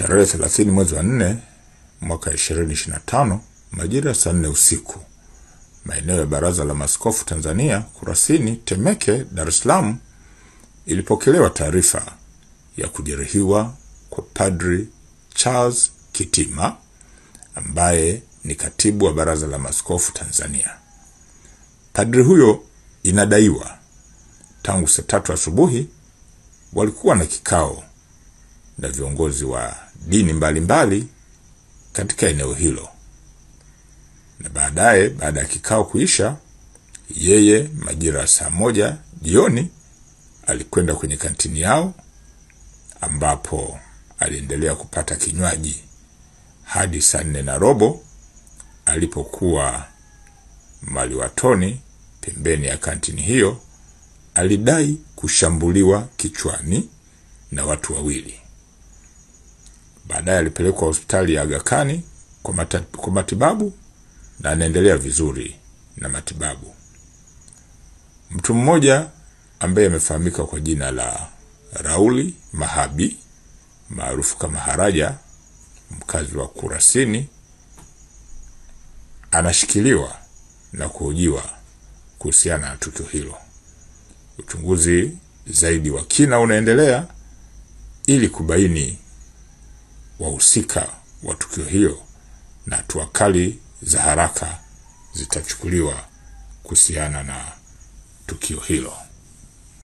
Tarehe 30 mwezi wa 4 mwaka 2025 majira saa 4 usiku, maeneo ya Baraza la Maaskofu Tanzania Kurasini, Temeke, Dar es Salaam, ilipokelewa taarifa ya kujeruhiwa kwa Padri Charles Kitima ambaye ni katibu wa Baraza la Maaskofu Tanzania. Padri huyo inadaiwa tangu saa 3 asubuhi walikuwa na kikao na viongozi wa dini mbalimbali katika eneo hilo, na baadaye, baada ya kikao kuisha, yeye majira saa 1 jioni alikwenda kwenye kantini yao ambapo aliendelea kupata kinywaji hadi saa 4:15 alipokuwa maliwatoni pembeni ya kantini hiyo. Alidai kushambuliwa kichwani na watu wawili. Baadaye alipelekwa hospitali ya Aga Khan kwa matibabu na anaendelea vizuri na matibabu. Mtu mmoja ambaye amefahamika kwa jina la Rauli Mahabi maarufu kama Haraja, mkazi wa Kurasini, anashikiliwa na kuhojiwa kuhusiana na tukio hilo. Uchunguzi zaidi wa kina unaendelea ili kubaini wahusika wa tukio hilo, na hatua kali za haraka zitachukuliwa kuhusiana na tukio hilo.